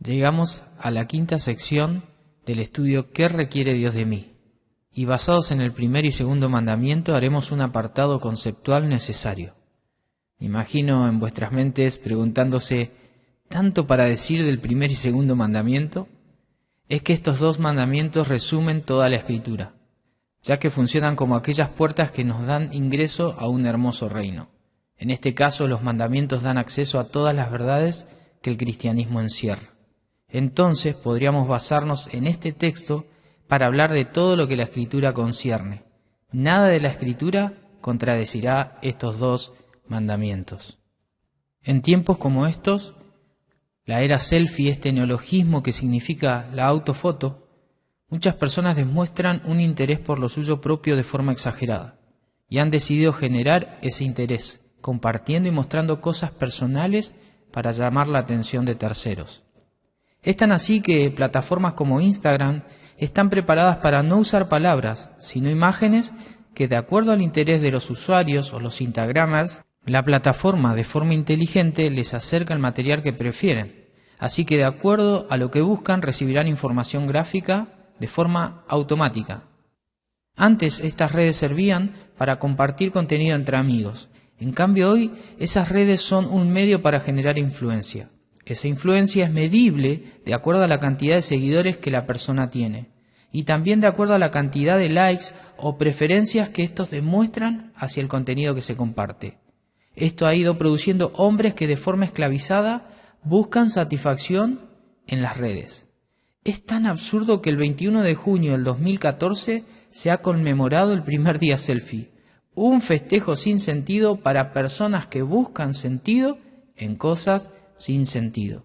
Llegamos a la quinta sección del estudio ¿Qué requiere Dios de mí? Y basados en el primer y segundo mandamiento haremos un apartado conceptual necesario. Me imagino en vuestras mentes preguntándose, ¿tanto para decir del primer y segundo mandamiento? Es que estos dos mandamientos resumen toda la Escritura, ya que funcionan como aquellas puertas que nos dan ingreso a un hermoso reino. En este caso, los mandamientos dan acceso a todas las verdades que el cristianismo encierra. Entonces, podríamos basarnos en este texto para hablar de todo lo que la Escritura concierne. Nada de la Escritura contradecirá estos dos mandamientos. En tiempos como estos, la era selfie, este neologismo que significa la autofoto, muchas personas demuestran un interés por lo suyo propio de forma exagerada y han decidido generar ese interés, compartiendo y mostrando cosas personales para llamar la atención de terceros. Es tan así que plataformas como Instagram están preparadas para no usar palabras, sino imágenes que, de acuerdo al interés de los usuarios o los Instagramers, la plataforma de forma inteligente les acerca el material que prefieren. Así que de acuerdo a lo que buscan recibirán información gráfica de forma automática. Antes estas redes servían para compartir contenido entre amigos. En cambio hoy esas redes son un medio para generar influencia. Esa influencia es medible de acuerdo a la cantidad de seguidores que la persona tiene y también de acuerdo a la cantidad de likes o preferencias que estos demuestran hacia el contenido que se comparte. Esto ha ido produciendo hombres que de forma esclavizada buscan satisfacción en las redes. Es tan absurdo que el 21 de junio del 2014 se ha conmemorado el primer día selfie, un festejo sin sentido para personas que buscan sentido en cosas sin sentido.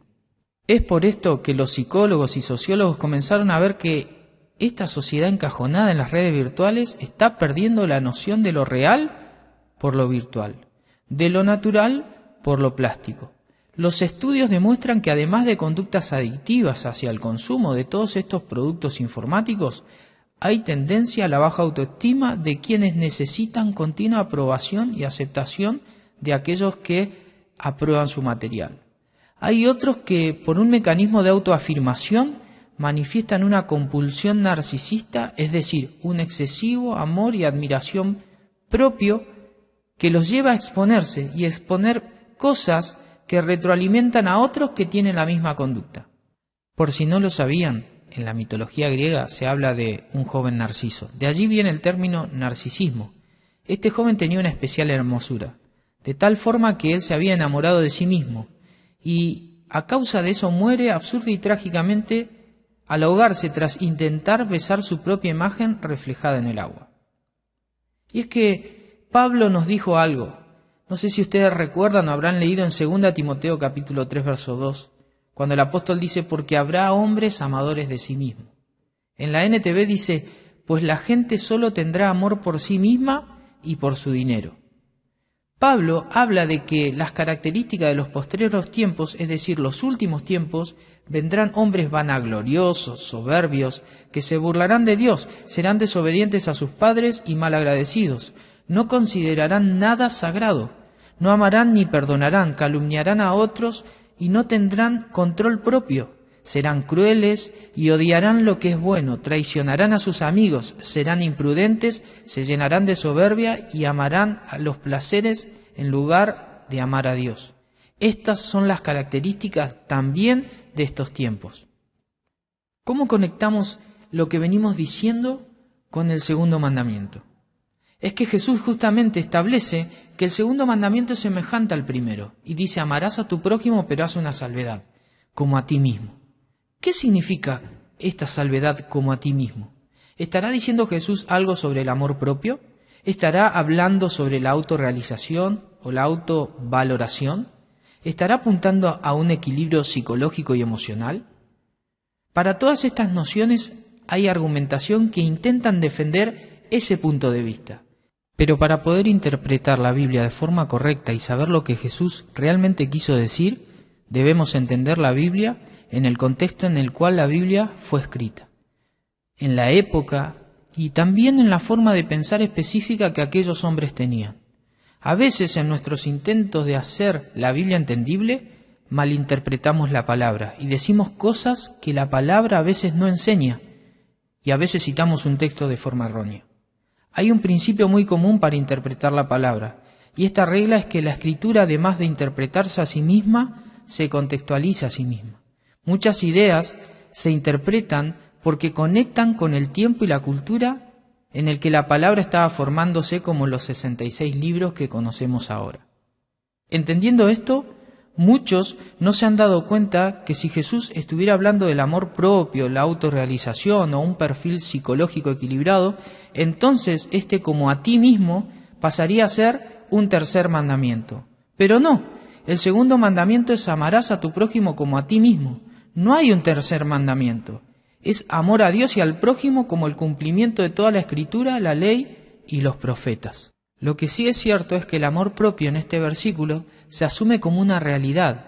Es por esto que los psicólogos y sociólogos comenzaron a ver que esta sociedad encajonada en las redes virtuales está perdiendo la noción de lo real por lo virtual, de lo natural por lo plástico. Los estudios demuestran que además de conductas adictivas hacia el consumo de todos estos productos informáticos, hay tendencia a la baja autoestima de quienes necesitan continua aprobación y aceptación de aquellos que aprueban su material. Hay otros que, por un mecanismo de autoafirmación, manifiestan una compulsión narcisista, es decir, un excesivo amor y admiración propio que los lleva a exponerse y exponer cosas que retroalimentan a otros que tienen la misma conducta. Por si no lo sabían, en la mitología griega se habla de un joven Narciso. De allí viene el término narcisismo. Este joven tenía una especial hermosura, de tal forma que él se había enamorado de sí mismo, y a causa de eso muere absurda y trágicamente al ahogarse tras intentar besar su propia imagen reflejada en el agua. Y es que Pablo nos dijo algo. No sé si ustedes recuerdan o habrán leído en 2 Timoteo capítulo 3 verso 2, cuando el apóstol dice, porque habrá hombres amadores de sí mismo. En la NTV dice, pues la gente solo tendrá amor por sí misma y por su dinero. Pablo habla de que las características de los postreros tiempos, es decir, los últimos tiempos, vendrán hombres vanagloriosos, soberbios, que se burlarán de Dios, serán desobedientes a sus padres y malagradecidos, no considerarán nada sagrado, no amarán ni perdonarán, calumniarán a otros y no tendrán control propio, serán crueles y odiarán lo que es bueno, traicionarán a sus amigos, serán imprudentes, se llenarán de soberbia y amarán a los placeres en lugar de amar a Dios. Estas son las características también de estos tiempos. ¿Cómo conectamos lo que venimos diciendo con el segundo mandamiento? Es que Jesús justamente establece que el segundo mandamiento es semejante al primero y dice, amarás a tu prójimo, pero haz una salvedad, como a ti mismo. ¿Qué significa esta salvedad como a ti mismo? ¿Estará diciendo Jesús algo sobre el amor propio? ¿Estará hablando sobre la autorrealización o la autovaloración? ¿Estará apuntando a un equilibrio psicológico y emocional? Para todas estas nociones hay argumentación que intentan defender ese punto de vista. Pero para poder interpretar la Biblia de forma correcta y saber lo que Jesús realmente quiso decir, debemos entender la Biblia en el contexto en el cual la Biblia fue escrita, en la época y también en la forma de pensar específica que aquellos hombres tenían. A veces en nuestros intentos de hacer la Biblia entendible, malinterpretamos la palabra y decimos cosas que la palabra a veces no enseña y a veces citamos un texto de forma errónea. Hay un principio muy común para interpretar la palabra, y esta regla es que la Escritura, además de interpretarse a sí misma, se contextualiza a sí misma. Muchas ideas se interpretan porque conectan con el tiempo y la cultura en el que la palabra estaba formándose, como los 66 libros que conocemos ahora. Entendiendo esto, muchos no se han dado cuenta que si Jesús estuviera hablando del amor propio, la autorrealización o un perfil psicológico equilibrado, entonces este como a ti mismo pasaría a ser un tercer mandamiento. Pero no, el segundo mandamiento es amarás a tu prójimo como a ti mismo. No hay un tercer mandamiento. Es amor a Dios y al prójimo como el cumplimiento de toda la Escritura, la ley y los profetas. Lo que sí es cierto es que el amor propio en este versículo se asume como una realidad,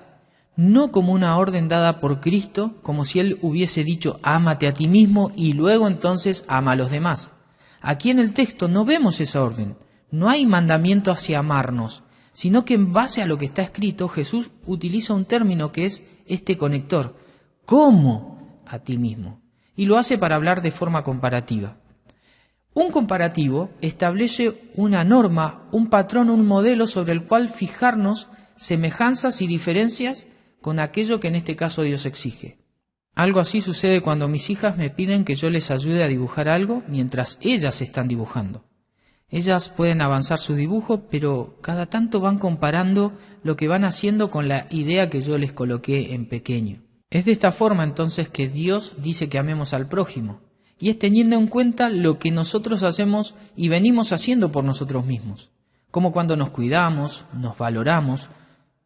no como una orden dada por Cristo, como si Él hubiese dicho ámate a ti mismo y luego entonces ama a los demás. Aquí en el texto no vemos esa orden, no hay mandamiento hacia amarnos, sino que en base a lo que está escrito Jesús utiliza un término que es este conector, ¿cómo a ti mismo? Y lo hace para hablar de forma comparativa. Un comparativo establece una norma, un patrón, un modelo sobre el cual fijarnos semejanzas y diferencias con aquello que en este caso Dios exige. Algo así sucede cuando mis hijas me piden que yo les ayude a dibujar algo mientras ellas están dibujando. Ellas pueden avanzar su dibujo, pero cada tanto van comparando lo que van haciendo con la idea que yo les coloqué en pequeño. Es de esta forma entonces que Dios dice que amemos al prójimo. Y es teniendo en cuenta lo que nosotros hacemos y venimos haciendo por nosotros mismos, como cuando nos cuidamos, nos valoramos,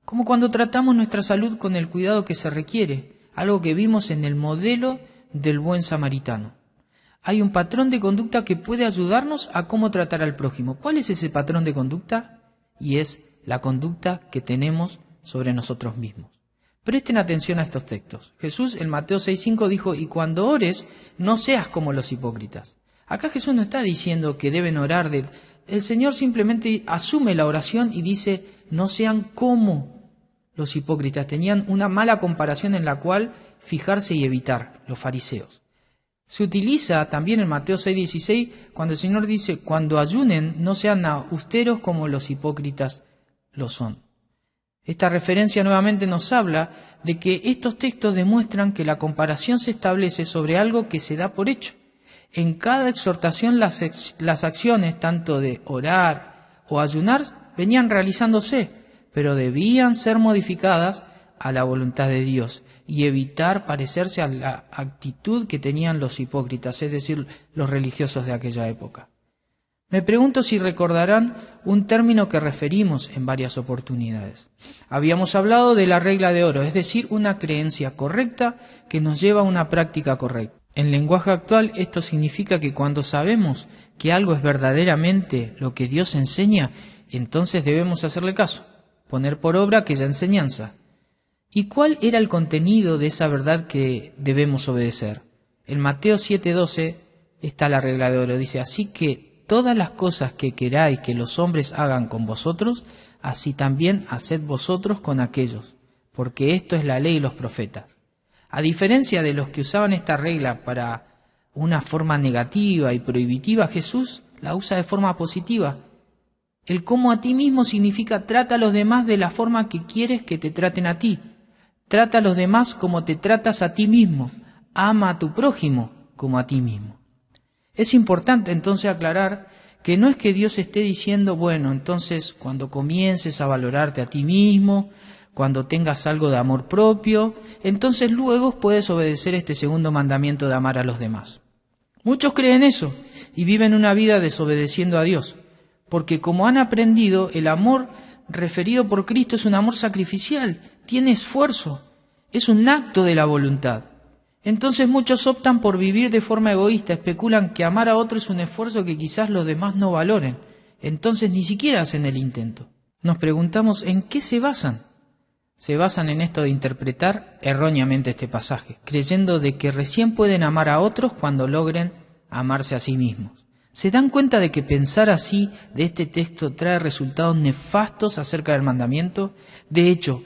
como cuando tratamos nuestra salud con el cuidado que se requiere, algo que vimos en el modelo del buen samaritano. Hay un patrón de conducta que puede ayudarnos a cómo tratar al prójimo. ¿Cuál es ese patrón de conducta? Y es la conducta que tenemos sobre nosotros mismos. Presten atención a estos textos. Jesús en Mateo 6:5 dijo, y cuando ores, no seas como los hipócritas. Acá Jesús no está diciendo que deben orar. El Señor simplemente asume la oración y dice, no sean como los hipócritas. Tenían una mala comparación en la cual fijarse y evitar, los fariseos. Se utiliza también en Mateo 6:16 cuando el Señor dice, cuando ayunen, no sean austeros como los hipócritas lo son. Esta referencia nuevamente nos habla de que estos textos demuestran que la comparación se establece sobre algo que se da por hecho. En cada exhortación las acciones, tanto de orar o ayunar, venían realizándose, pero debían ser modificadas a la voluntad de Dios y evitar parecerse a la actitud que tenían los hipócritas, es decir, los religiosos de aquella época. Me pregunto si recordarán un término que referimos en varias oportunidades. Habíamos hablado de la regla de oro, es decir, una creencia correcta que nos lleva a una práctica correcta. En lenguaje actual esto significa que cuando sabemos que algo es verdaderamente lo que Dios enseña, entonces debemos hacerle caso, poner por obra aquella enseñanza. ¿Y cuál era el contenido de esa verdad que debemos obedecer? En Mateo 7:12 está la regla de oro, dice, así que todas las cosas que queráis que los hombres hagan con vosotros, así también haced vosotros con aquellos, porque esto es la ley y los profetas. A diferencia de los que usaban esta regla para una forma negativa y prohibitiva, Jesús la usa de forma positiva. El cómo a ti mismo significa trata a los demás de la forma que quieres que te traten a ti. Trata a los demás como te tratas a ti mismo. Ama a tu prójimo como a ti mismo. Es importante entonces aclarar que no es que Dios esté diciendo, bueno, entonces cuando comiences a valorarte a ti mismo, cuando tengas algo de amor propio, entonces luego puedes obedecer este segundo mandamiento de amar a los demás. Muchos creen eso y viven una vida desobedeciendo a Dios, porque como han aprendido, el amor referido por Cristo es un amor sacrificial, tiene esfuerzo, es un acto de la voluntad. Entonces muchos optan por vivir de forma egoísta, especulan que amar a otro es un esfuerzo que quizás los demás no valoren, entonces ni siquiera hacen el intento. Nos preguntamos ¿en qué se basan? Se basan en esto de interpretar erróneamente este pasaje, creyendo de que recién pueden amar a otros cuando logren amarse a sí mismos. ¿Se dan cuenta de que pensar así de este texto trae resultados nefastos acerca del mandamiento? De hecho,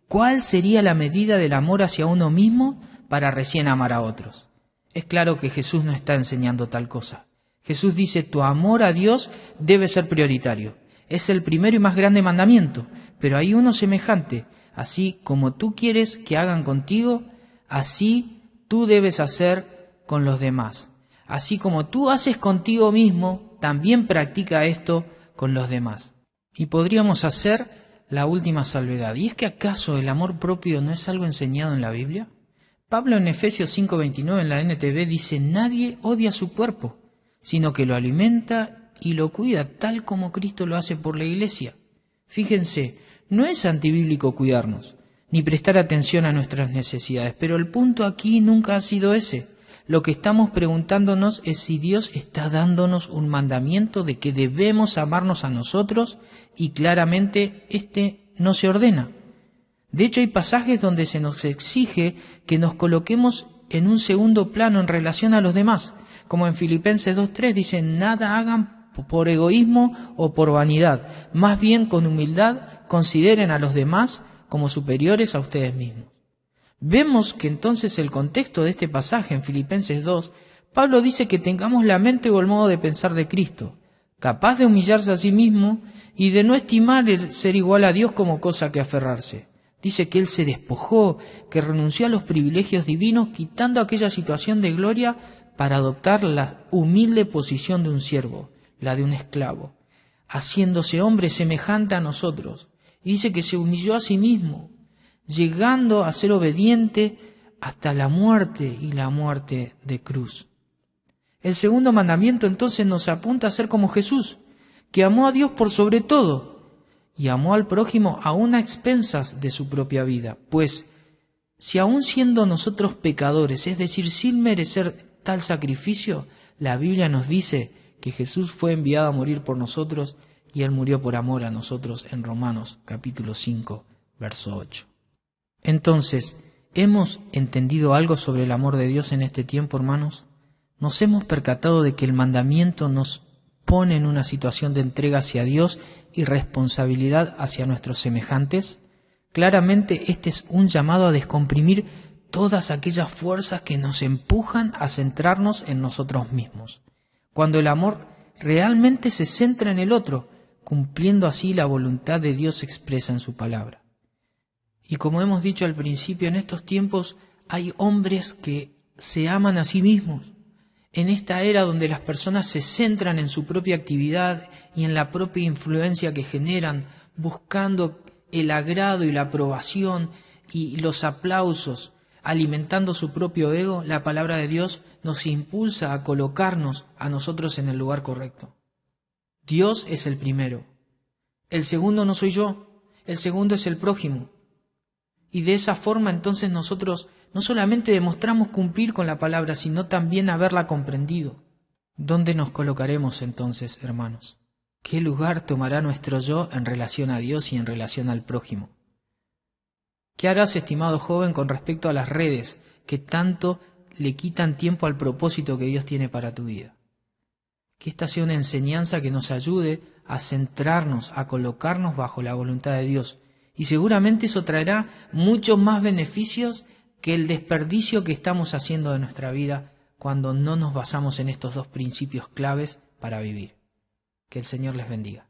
¿Cuál sería la medida del amor hacia uno mismo para recién amar a otros? Es claro que Jesús no está enseñando tal cosa. Jesús dice, tu amor a Dios debe ser prioritario. Es el primero y más grande mandamiento, pero hay uno semejante. Así como tú quieres que hagan contigo, así tú debes hacer con los demás. Así como tú haces contigo mismo, también practica esto con los demás. Y podríamos hacer la última salvedad. ¿Y es que acaso el amor propio no es algo enseñado en la Biblia? Pablo en Efesios 5:29 en la NTV dice, nadie odia su cuerpo, sino que lo alimenta y lo cuida, tal como Cristo lo hace por la Iglesia. Fíjense, no es antibíblico cuidarnos, ni prestar atención a nuestras necesidades, pero el punto aquí nunca ha sido ese. Lo que estamos preguntándonos es si Dios está dándonos un mandamiento de que debemos amarnos a nosotros y claramente no se ordena. De hecho, hay pasajes donde se nos exige que nos coloquemos en un segundo plano en relación a los demás, como en Filipenses 2:3 dice, nada hagan por egoísmo o por vanidad, más bien con humildad consideren a los demás como superiores a ustedes mismos. Vemos que entonces el contexto de este pasaje en Filipenses 2, Pablo dice que tengamos la mente o el modo de pensar de Cristo, capaz de humillarse a sí mismo y de no estimar el ser igual a Dios como cosa que aferrarse. Dice que Él se despojó, que renunció a los privilegios divinos, quitando aquella situación de gloria para adoptar la humilde posición de un siervo, la de un esclavo, haciéndose hombre semejante a nosotros. Y dice que se humilló a sí mismo, llegando a ser obediente hasta la muerte y la muerte de cruz. El segundo mandamiento entonces nos apunta a ser como Jesús, que amó a Dios por sobre todo y amó al prójimo aún a expensas de su propia vida. Pues si aún siendo nosotros pecadores, es decir, sin merecer tal sacrificio, la Biblia nos dice que Jesús fue enviado a morir por nosotros y Él murió por amor a nosotros en Romanos capítulo 5, verso 8. Entonces, ¿hemos entendido algo sobre el amor de Dios en este tiempo, hermanos? ¿Nos hemos percatado de que el mandamiento nos pone en una situación de entrega hacia Dios y responsabilidad hacia nuestros semejantes? Claramente este es un llamado a descomprimir todas aquellas fuerzas que nos empujan a centrarnos en nosotros mismos, cuando el amor realmente se centra en el otro, cumpliendo así la voluntad de Dios expresa en su palabra. Y como hemos dicho al principio, en estos tiempos hay hombres que se aman a sí mismos. En esta era donde las personas se centran en su propia actividad y en la propia influencia que generan, buscando el agrado y la aprobación y los aplausos, alimentando su propio ego, la palabra de Dios nos impulsa a colocarnos a nosotros en el lugar correcto. Dios es el primero. El segundo no soy yo, el segundo es el prójimo. Y de esa forma entonces nosotros no solamente demostramos cumplir con la palabra, sino también haberla comprendido. ¿Dónde nos colocaremos entonces, hermanos? ¿Qué lugar tomará nuestro yo en relación a Dios y en relación al prójimo? ¿Qué harás, estimado joven, con respecto a las redes que tanto le quitan tiempo al propósito que Dios tiene para tu vida? Que esta sea una enseñanza que nos ayude a centrarnos, a colocarnos bajo la voluntad de Dios. Y seguramente eso traerá muchos más beneficios que el desperdicio que estamos haciendo de nuestra vida cuando no nos basamos en estos dos principios claves para vivir. Que el Señor les bendiga.